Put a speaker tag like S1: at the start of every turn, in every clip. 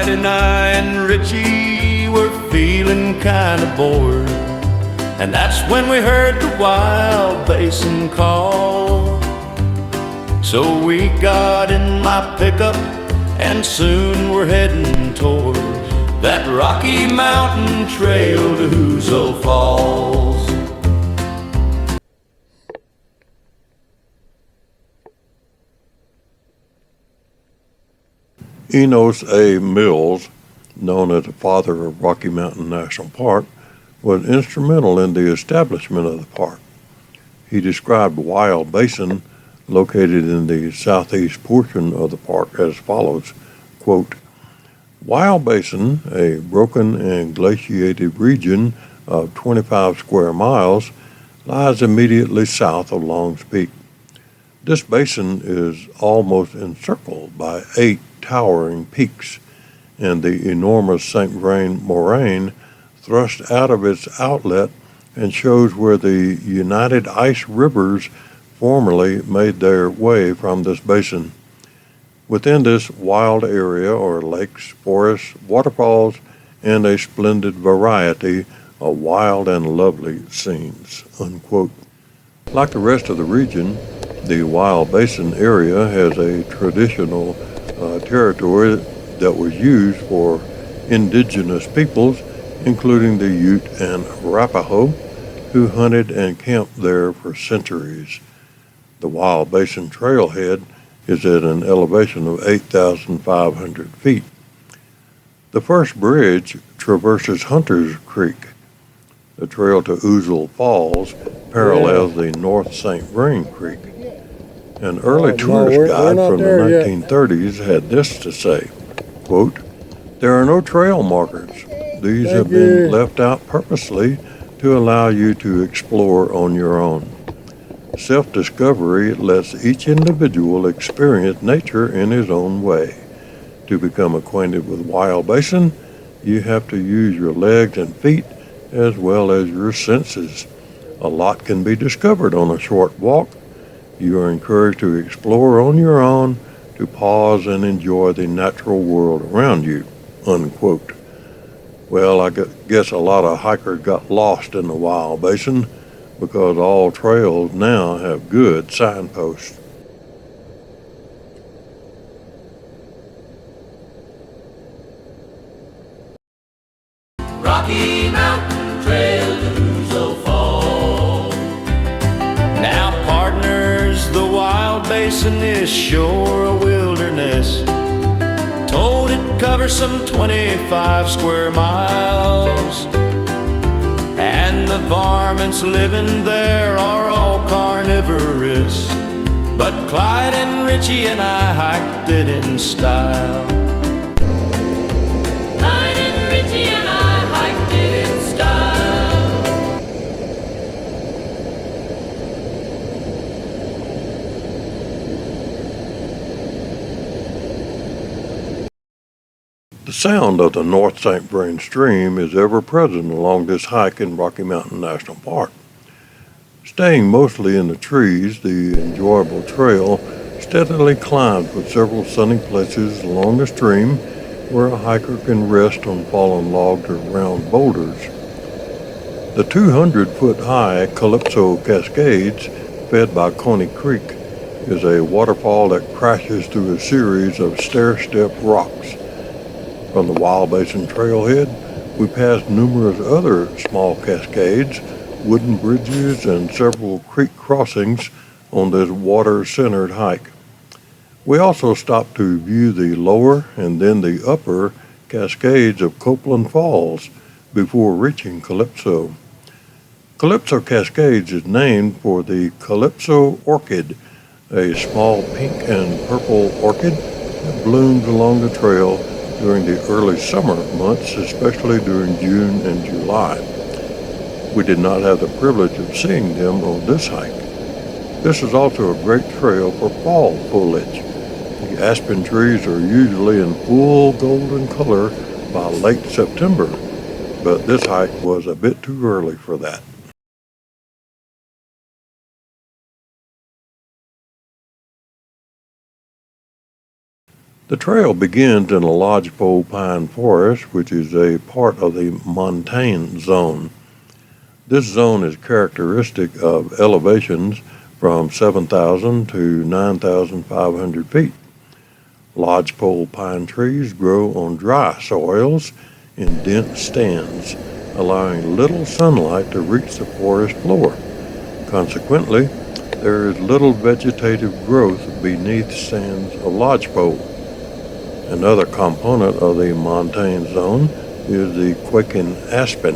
S1: Clyde and I and Richie were feeling kinda bored, and that's when we heard the Wild Basin call. So we got in my pickup and soon we're heading toward that Rocky Mountain trail to Ouzel Falls.
S2: Enos A. Mills, known as the father of Rocky Mountain National Park, was instrumental in the establishment of the park. He described Wild Basin, located in the southeast portion of the park, as follows, quote, Wild Basin, a broken and glaciated region of 25 square miles, lies immediately south of Long's Peak. This basin is almost encircled by 8 towering peaks, and the enormous St. Vrain moraine thrusts out of its outlet and shows where the united ice rivers formerly made their way from this basin. Within this wild area are lakes, forests, waterfalls, and a splendid variety of wild and lovely scenes, unquote. Like the rest of the region, the Wild Basin area has a traditional territory that was used for indigenous peoples, including the Ute and Arapaho, who hunted and camped there for centuries. The Wild Basin trailhead is at an elevation of 8,500 feet. The first bridge traverses Hunter's Creek. The trail to Ouzel Falls parallels the North St. Vrain Creek. An early tourist guide from the 1930s had this to say, quote, There are no trail markers. These have been left out purposely to allow you to explore on your own. Self-discovery lets each individual experience nature in his own way. To become acquainted with Wild Basin, you have to use your legs and feet as well as your senses. A lot can be discovered on a short walk. You are encouraged to explore on your own, to pause and enjoy the natural world around you, unquote. Well, I guess a lot of hikers got lost in the Wild Basin because all trails now have good signposts.
S1: Rocky Mountain Trail to Ouzel Falls. Now, partners, the Wild Basin is sure a wilderness. Told it covers some 25 square miles, and the varmints living there are all carnivorous. But Clyde and Richie and I hiked it in style. Clyde and Richie and I hiked it in style.
S2: The sound of the North St. Vrain stream is ever present along this hike in Rocky Mountain National Park. Staying mostly in the trees, the enjoyable trail steadily climbs with several sunny places along the stream where a hiker can rest on fallen logs or round boulders. The 200-foot-high Calypso Cascades, fed by Coney Creek, is a waterfall that crashes through a series of stair-step rocks. From the Wild Basin trailhead, we passed numerous other small cascades, wooden bridges, and several creek crossings on this water-centered hike. We also stopped to view the lower and then the upper cascades of Copeland Falls before reaching Calypso. Calypso Cascades is named for the Calypso orchid, a small pink and purple orchid that blooms along the trail during the early summer months, especially during June and July. We did not have the privilege of seeing them on this hike. This is also a great trail for fall foliage. The aspen trees are usually in full golden color by late September, but this hike was a bit too early for that. The trail begins in a lodgepole pine forest, which is a part of the montane zone. This zone is characteristic of elevations from 7,000 to 9,500 feet. Lodgepole pine trees grow on dry soils in dense stands, allowing little sunlight to reach the forest floor. Consequently, there is little vegetative growth beneath stands of lodgepole. Another component of the montane zone is the quaking aspen,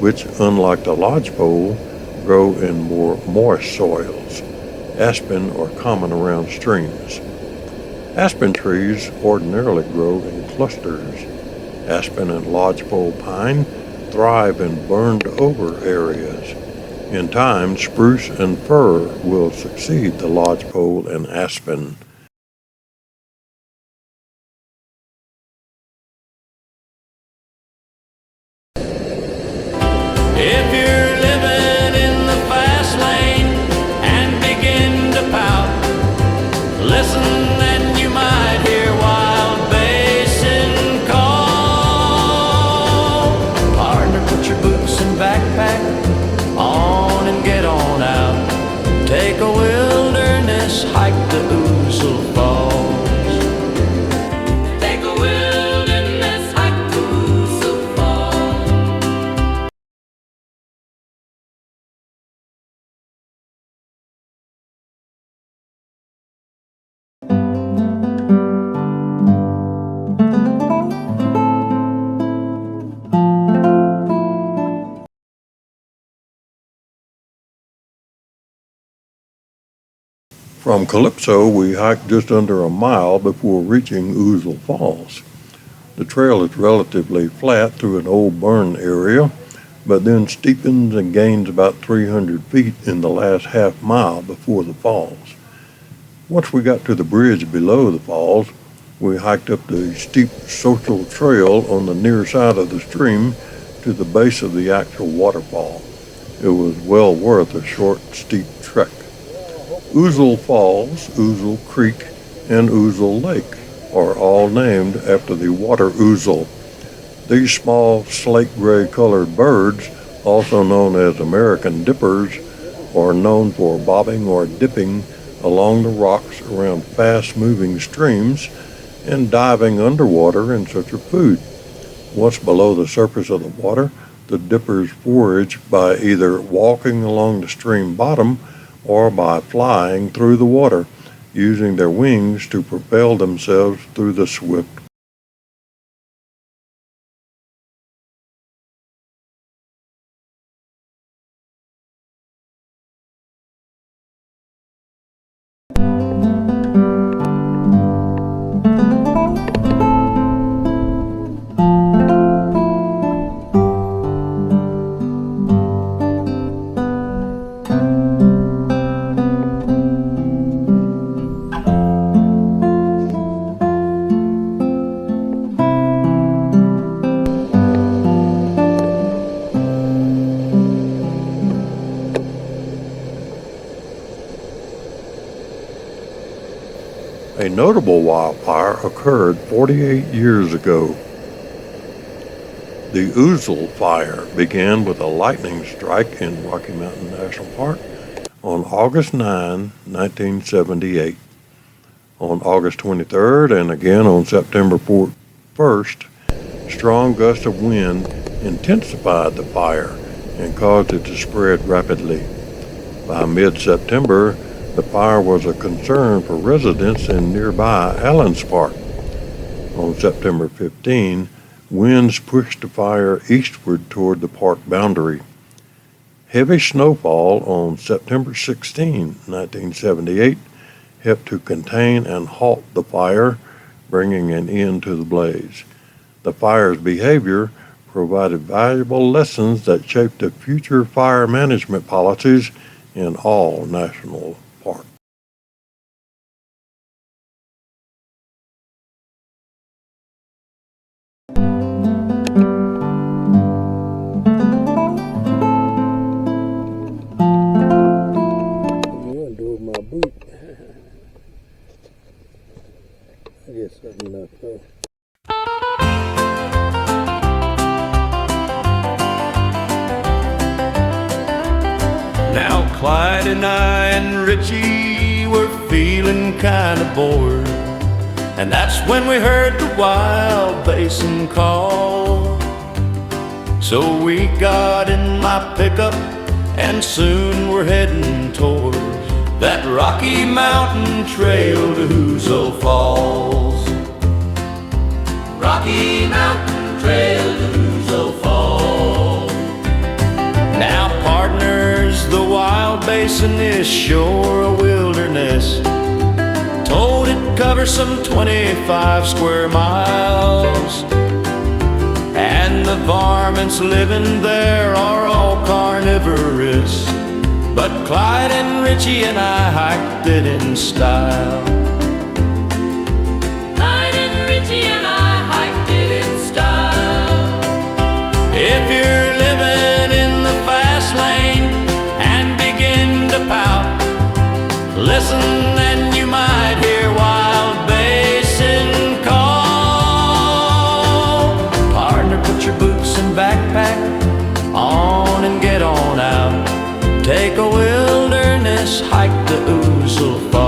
S2: which, unlike the lodgepole, grow in more moist soils. Aspen are common around streams. Aspen trees ordinarily grow in clusters. Aspen and lodgepole pine thrive in burned-over areas. In time, spruce and fir will succeed the lodgepole and aspen.
S1: If you're living in the fast lane and begin to pout, listen and you might hear wild Basin call. Partner, put your boots and backpack on and get on out. Take a wilderness hike to Ouzel Falls. Take a wilderness hike to Ouzel Falls.
S2: From Calypso, we hiked just under a mile before reaching Ouzel Falls. The trail is relatively flat through an old burn area, but then steepens and gains about 300 feet in the last half mile before the falls. Once we got to the bridge below the falls, we hiked up the steep social trail on the near side of the stream to the base of the actual waterfall. It was well worth a short, steep trek. Ouzel Falls, Ouzel Creek, and Ouzel Lake are all named after the water ouzel. These small slate gray colored birds, also known as American dippers, are known for bobbing or dipping along the rocks around fast-moving streams and diving underwater in search of food. Once below the surface of the water, the dippers forage by either walking along the stream bottom or by flying through the water, using their wings to propel themselves through the swift. A notable wildfire occurred 48 years ago. The Ouzel Fire began with a lightning strike in Rocky Mountain National Park on August 9, 1978. On August 23rd and again on September 1st, strong gusts of wind intensified the fire and caused it to spread rapidly. By mid-September, the fire was a concern for residents in nearby Allens Park. On September 15, winds pushed the fire eastward toward the park boundary. Heavy snowfall on September 16, 1978, helped to contain and halt the fire, bringing an end to the blaze. The fire's behavior provided valuable lessons that shaped the future fire management policies in all national parks. My boot. I guess something
S1: Now Clyde and I and Richie were feeling kinda bored, and that's when we heard the Wild Basin call. So we got in my pickup and soon we're heading towards that Rocky Mountain Trail to Ouzel Falls. Rocky Mountain Trail to Ouzel Falls. Now partners, the Wild Basin is sure a wilderness. Told it covers some 25 square miles, and the varmints living there are all carnivorous. But Clyde and Richie and I hiked it in style. Clyde and Richie and I hiked it in style. If you're living in the fast lane and begin to pout, listen and you might hear Wild Basin call. Partner, put your boots and backpack on and get on out. Take a wilderness hike to Ouzel Falls.